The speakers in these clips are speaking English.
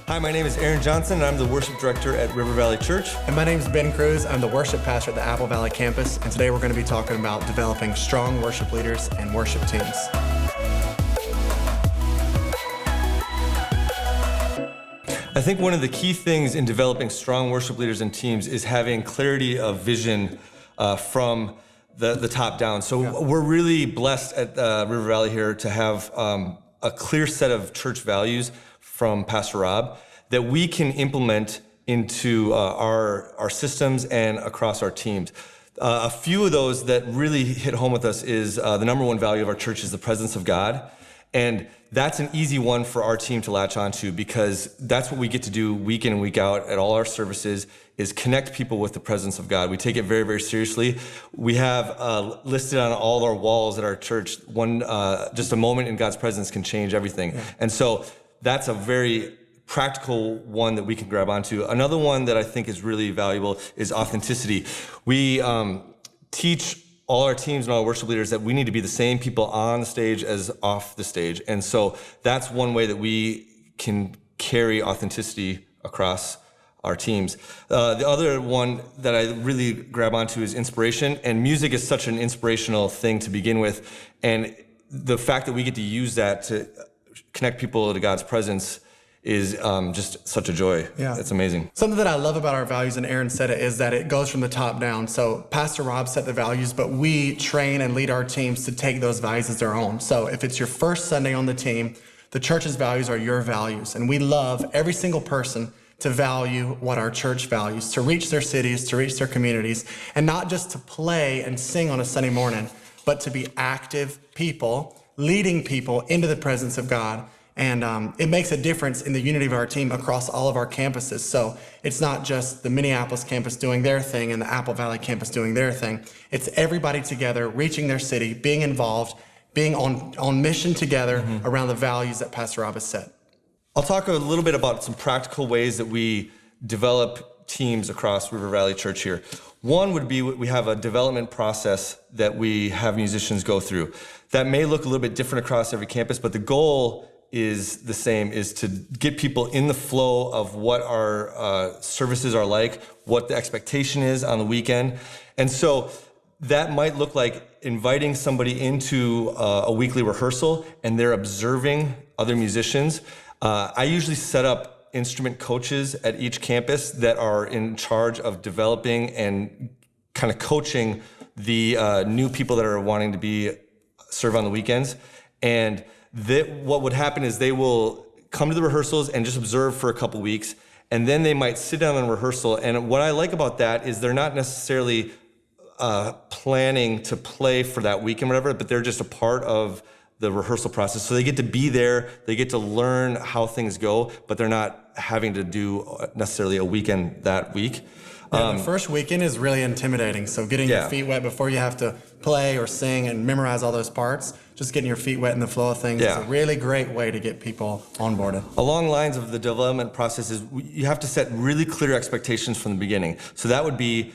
Hi, my name is Aaron Johnson, and I'm the worship director at River Valley Church. And my name is Ben Cruse. I'm the worship pastor at the Apple Valley campus, and today we're going to be talking about developing strong worship leaders and worship teams. I think one of the key things in developing strong worship leaders and teams is having clarity of vision from the top down. So we're really blessed at River Valley here to have a clear set of church values from Pastor Rob that we can implement into our systems and across our teams. A few of those that really hit home with us is the number one value of our church is the presence of God. And that's an easy one for our team to latch onto because that's what we get to do week in and week out at all our services is connect people with the presence of God. We take it very, very seriously. We have listed on all our walls at our church, just a moment in God's presence can change everything. Yeah. And so that's a very practical one that we can grab onto. Another one that I think is really valuable is authenticity. We teach all our teams and all our worship leaders that we need to be the same people on the stage as off the stage. And so that's one way that we can carry authenticity across our teams. The other one that I really grab onto is inspiration. And music is such an inspirational thing to begin with. And the fact that we get to use that to connect people to God's presence is just such a joy. Yeah. It's amazing. Something that I love about our values, and Aaron said it, is that it goes from the top down. So Pastor Rob set the values, but we train and lead our teams to take those values as their own. So if it's your first Sunday on the team, the church's values are your values. And we love every single person to value what our church values, to reach their cities, to reach their communities, and not just to play and sing on a Sunday morning, but to be active people, leading people into the presence of God. And it makes a difference in the unity of our team across all of our campuses. So it's not just the Minneapolis campus doing their thing and the Apple Valley campus doing their thing. It's everybody together, reaching their city, being involved, being on mission together around the values that Pastor Rob has set. I'll talk a little bit about some practical ways that we develop teams across River Valley Church here. One would be we have a development process that we have musicians go through. That may look a little bit different across every campus, but the goal is the same, is to get people in the flow of what our services are like, what the expectation is on the weekend. And so that might look like inviting somebody into a weekly rehearsal and they're observing other musicians. I usually set up instrument coaches at each campus that are in charge of developing and kind of coaching the new people that are wanting to serve on the weekends. And what would happen is they will come to the rehearsals and just observe for a couple weeks, and then they might sit down in rehearsal. And what I like about that is they're not necessarily planning to play for that week and whatever, but they're just a part of the rehearsal process. So they get to be there, they get to learn how things go, but they're not having to do necessarily a weekend that week. Yeah, the first weekend is really intimidating. So getting your feet wet before you have to play or sing and memorize all those parts, just getting your feet wet in the flow of things is a really great way to get people onboarded. Along lines of the development process is you have to set really clear expectations from the beginning. So that would be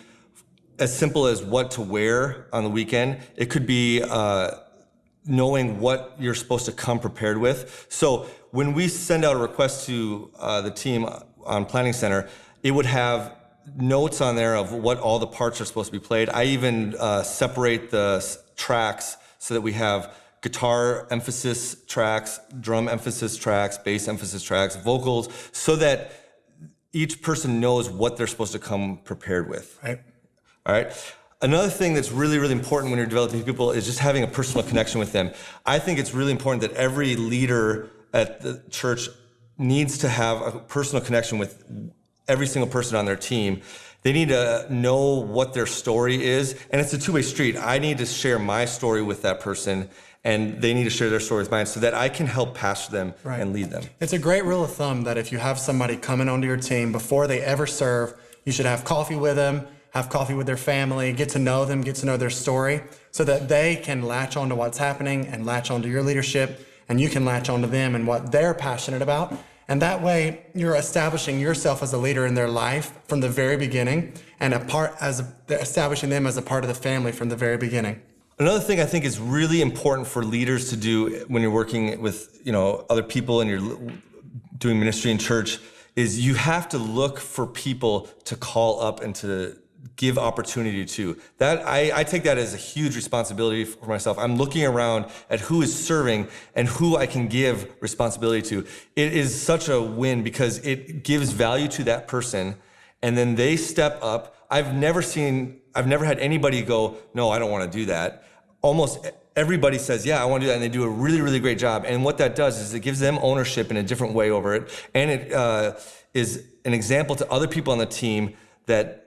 as simple as what to wear on the weekend. It could be knowing what you're supposed to come prepared with. So when we send out a request to the team on Planning Center, it would have notes on there of what all the parts are supposed to be played. I even separate the tracks so that we have guitar emphasis tracks, drum emphasis tracks, bass emphasis tracks, vocals, so that each person knows what they're supposed to come prepared with. Right. All right. Another thing that's really, really important when you're developing people is just having a personal connection with them. I think it's really important that every leader at the church needs to have a personal connection with every single person on their team. They need to know what their story is, and it's a two-way street. I need to share my story with that person, and they need to share their story with mine so that I can help pastor them and lead them. It's a great rule of thumb that if you have somebody coming onto your team, before they ever serve, you should have coffee with them, have coffee with their family, get to know them, get to know their story, so that they can latch onto what's happening and latch onto your leadership, and you can latch onto them and what they're passionate about. And that way, you're establishing yourself as a leader in their life from the very beginning, and establishing them as a part of the family from the very beginning. Another thing I think is really important for leaders to do when you're working with other people and you're doing ministry in church is you have to look for people to call up and to give opportunity to. That I take that as a huge responsibility for myself. I'm looking around at who is serving and who I can give responsibility to. It is such a win because it gives value to that person, and then they step up. I've never had anybody go, no, I don't want to do that. Almost everybody says, yeah, I want to do that, and they do a really, really great job. And what that does is it gives them ownership in a different way over it, and it is an example to other people on the team that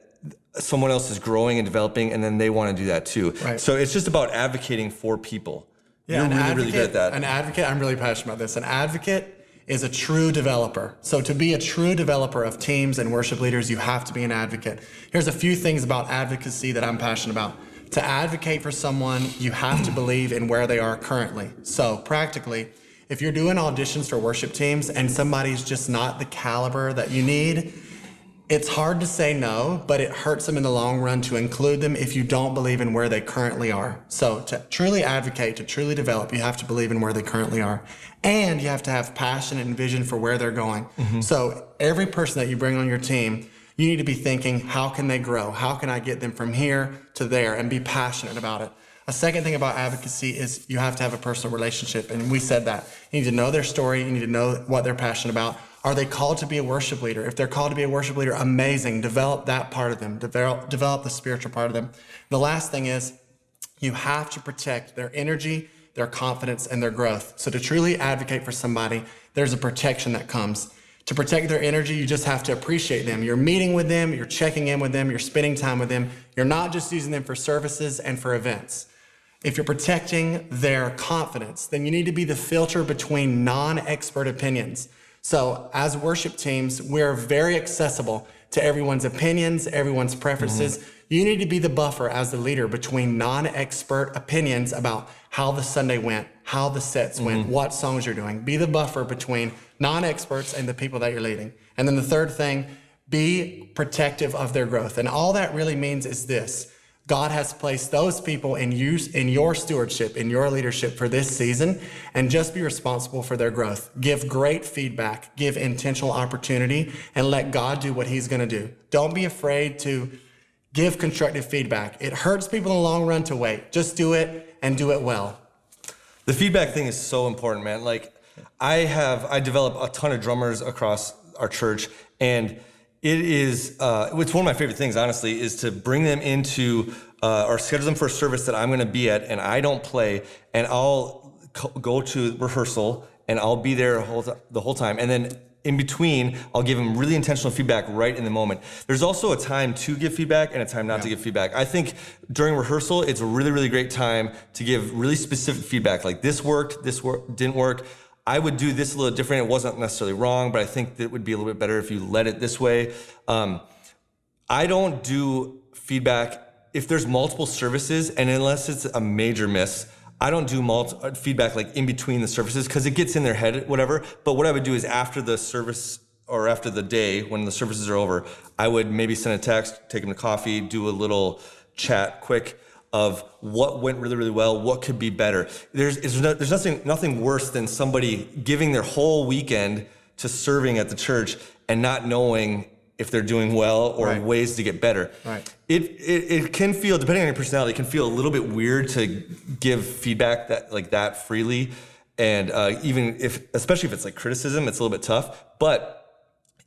someone else is growing and developing, and then they want to do that too. Right. So it's just about advocating for people. Yeah, You're really good at that. An advocate, I'm really passionate about this. An advocate is a true developer. So to be a true developer of teams and worship leaders, you have to be an advocate. Here's a few things about advocacy that I'm passionate about. To advocate for someone, you have to believe in where they are currently. So practically, if you're doing auditions for worship teams and somebody's just not the caliber that you need, it's hard to say no, but it hurts them in the long run to include them if you don't believe in where they currently are. So to truly advocate, to truly develop, you have to believe in where they currently are. And you have to have passion and vision for where they're going. Mm-hmm. So every person that you bring on your team, you need to be thinking, how can they grow? How can I get them from here to there? And be passionate about it. A second thing about advocacy is you have to have a personal relationship. And we said that. You need to know their story. You need to know what they're passionate about. Are they called to be a worship leader? If they're called to be a worship leader, amazing. Develop that part of them. Develop the spiritual part of them. The last thing is you have to protect their energy, their confidence, and their growth. So to truly advocate for somebody, there's a protection that comes. To protect their energy, you just have to appreciate them. You're meeting with them, you're checking in with them, you're spending time with them. You're not just using them for services and for events. If you're protecting their confidence, then you need to be the filter between non-expert opinions. So as worship teams, we're very accessible to everyone's opinions, everyone's preferences. Mm-hmm. You need to be the buffer as the leader between non-expert opinions about how the Sunday went, how the sets went, what songs you're doing. Be the buffer between non-experts and the people that you're leading. And then the third thing, be protective of their growth. And all that really means is this: God has placed those people in your stewardship, in your leadership for this season, and just be responsible for their growth. Give great feedback, give intentional opportunity, and let God do what he's going to do. Don't be afraid to give constructive feedback. It hurts people in the long run to wait. Just do it and do it well. The feedback thing is so important, man. Like I develop a ton of drummers across our church, and it's one of my favorite things, honestly, is to bring them into or schedule them for a service that I'm going to be at, and I don't play, and I'll go to rehearsal, and I'll be there the whole time, and then in between, I'll give them really intentional feedback right in the moment. There's also a time to give feedback and a time not to give feedback. I think during rehearsal, it's a really, really great time to give really specific feedback, like this worked, didn't work. I would do this a little different. It wasn't necessarily wrong, but I think that it would be a little bit better if you led it this way. I don't do feedback if there's multiple services, and unless it's a major miss, I don't do feedback like in between the services because it gets in their head, whatever. But what I would do is after the service or after the day when the services are over, I would maybe send a text, take them to coffee, do a little chat quick of what went really, really well, what could be better. There's nothing worse than somebody giving their whole weekend to serving at the church and not knowing if they're doing well or ways to get better. Right. It can feel, depending on your personality, it can feel a little bit weird to give feedback that freely. And especially if it's like criticism, it's a little bit tough. But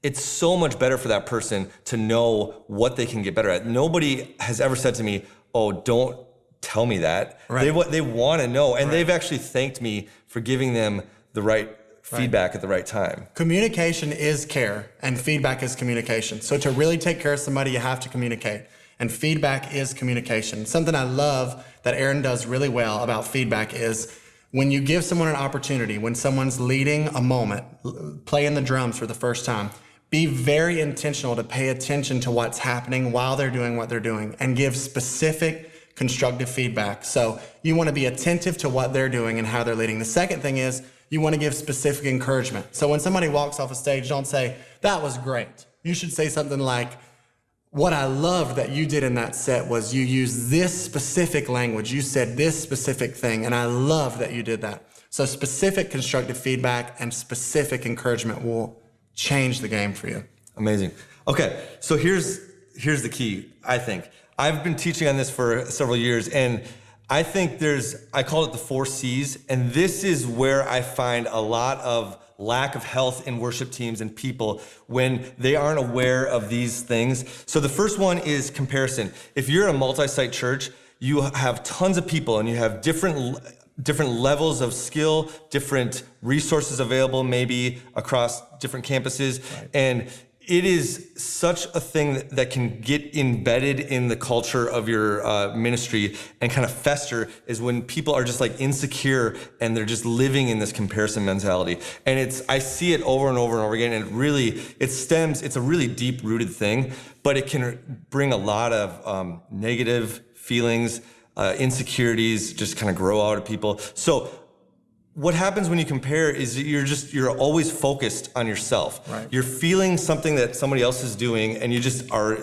it's so much better for that person to know what they can get better at. Nobody has ever said to me, oh, don't tell me that. Right. They want to know. And they've actually thanked me for giving them the right feedback at the right time. Communication is care, and feedback is communication. So to really take care of somebody, you have to communicate. And feedback is communication. Something I love that Aaron does really well about feedback is when you give someone an opportunity, when someone's leading a moment, playing the drums for the first time, be very intentional to pay attention to what's happening while they're doing what they're doing and give specific constructive feedback. So you want to be attentive to what they're doing and how they're leading. The second thing is you want to give specific encouragement. So when somebody walks off a stage, don't say, that was great. You should say something like, what I loved that you did in that set was you used this specific language. You said this specific thing, and I love that you did that. So specific constructive feedback and specific encouragement will change the game for you. Amazing. Okay, so here's the key, I think. I've been teaching on this for several years, and I think I call it the 4 C's, and this is where I find a lot of lack of health in worship teams and people when they aren't aware of these things. So the first one is comparison. If you're a multi-site church, you have tons of people and you have different levels of skill, different resources available maybe across different campuses. Right. And it is such a thing that can get embedded in the culture of your ministry and kind of fester is when people are just like insecure and they're just living in this comparison mentality. And I see it over and over and over again. And it's a really deep rooted thing, but it can bring a lot of negative feelings, insecurities, just kind of grow out of people. So what happens when you compare is you're always focused on yourself. Right. You're feeling something that somebody else is doing, and you just are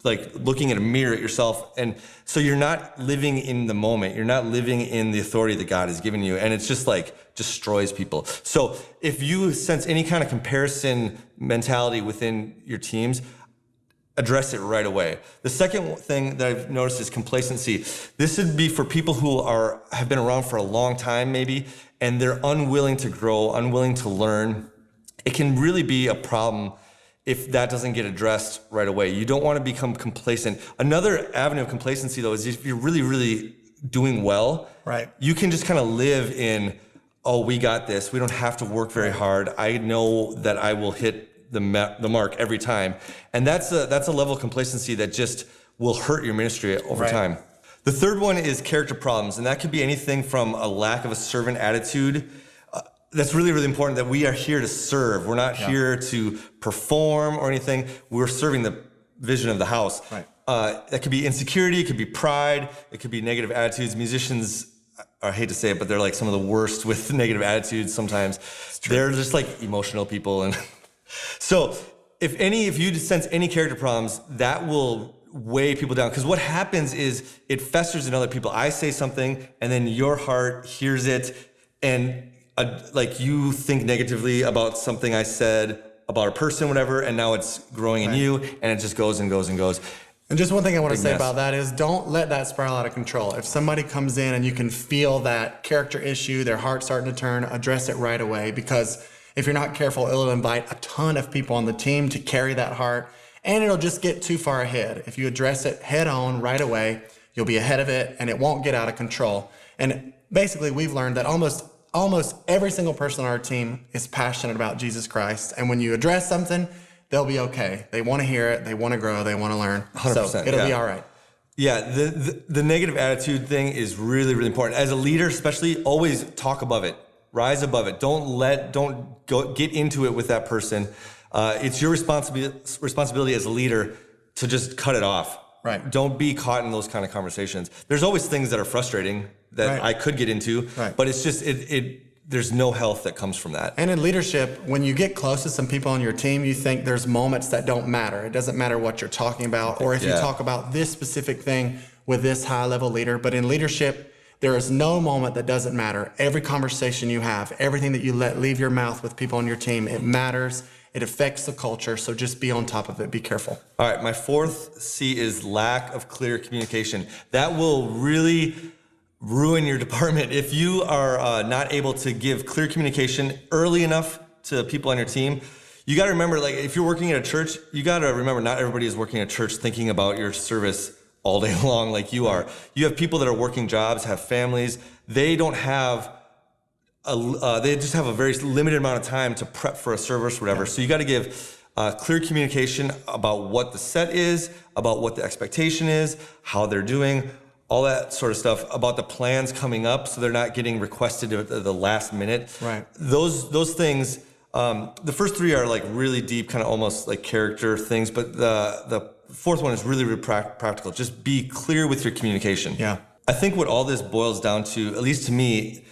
like looking at a mirror at yourself, and so you're not living in the moment. You're not living in the authority that God has given you, and it's just like destroys people. So if you sense any kind of comparison mentality within your teams, address it right away. The second thing that I've noticed is complacency. This would be for people who have been around for a long time maybe, and they're unwilling to grow, unwilling to learn. It can really be a problem if that doesn't get addressed right away. You don't want to become complacent. Another avenue of complacency though is if you're really, really doing well, right, you can just kind of live in, oh, we got this. We don't have to work very hard. I know that I will hit the mark every time. And that's a level of complacency that just will hurt your ministry over time. The third one is character problems, and that could be anything from a lack of a servant attitude. That's really, really important that we are here to serve. We're not here to perform or anything. We're serving the vision of the house. Right. That could be insecurity, it could be pride, it could be negative attitudes. Musicians, I hate to say it, but they're like some of the worst with negative attitudes sometimes. They're just like emotional people. And so if you sense any character problems, that will weigh people down. Because what happens is it festers in other people. I say something and then your heart hears it and like you think negatively about something I said about a person, whatever, and now it's growing in you and it just goes and goes and goes. And just one thing I want to say about that is don't let that spiral out of control. If somebody comes in and you can feel that character issue, their heart starting to turn, address it right away, because if you're not careful, it'll invite a ton of people on the team to carry that heart, and it'll just get too far ahead. If you address it head on right away, you'll be ahead of it and it won't get out of control. And basically we've learned that almost every single person on our team is passionate about Jesus Christ. And when you address something, they'll be okay. They want to hear it. They want to grow. They want to learn. 100%, so it'll be all right. Yeah, the negative attitude thing is really, really important. As a leader, especially, always talk above it. Rise above it. Don't go get into it with that person. It's your responsibility as a leader to just cut it off. Right. Don't be caught in those kind of conversations. There's always things that are frustrating that I could get into, but it's just there's no health that comes from that. And in leadership, when you get close to some people on your team, you think there's moments that don't matter. It doesn't matter what you're talking about, or if you talk about this specific thing with this high-level leader. But in leadership, there is no moment that doesn't matter. Every conversation you have, everything that you let leave your mouth with people on your team, it matters. It affects the culture, so just be on top of it. Be careful. All right, my fourth C is lack of clear communication. That will really ruin your department. If you are not able to give clear communication early enough to people on your team, you got to remember, like if you're working at a church, you got to remember not everybody is working at church thinking about your service all day long like you are. You have people that are working jobs, have families. They don't have they just have a very limited amount of time to prep for a service, whatever. So you got to give clear communication about what the set is, about what the expectation is, how they're doing, all that sort of stuff, about the plans coming up, so they're not getting requested at the last minute. Right. Those things. The first three are like really deep, kind of almost like character things, but the fourth one is really, really practical. Just be clear with your communication. Yeah. I think what all this boils down to, at least to me,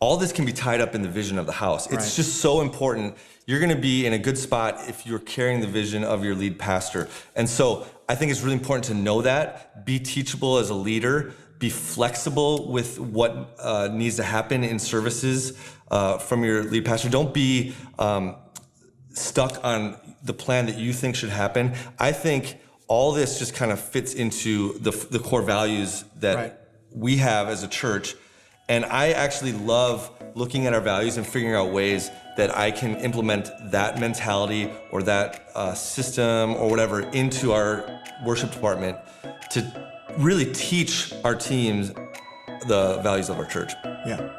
all this can be tied up in the vision of the house. It's just so important. You're going to be in a good spot if you're carrying the vision of your lead pastor. And so I think it's really important to know that, be teachable as a leader, be flexible with what needs to happen in services from your lead pastor. Don't be stuck on the plan that you think should happen. I think all this just kind of fits into the core values that Right. we have as a church. And I actually love looking at our values and figuring out ways that I can implement that mentality or that system or whatever into our worship department to really teach our teams the values of our church. Yeah.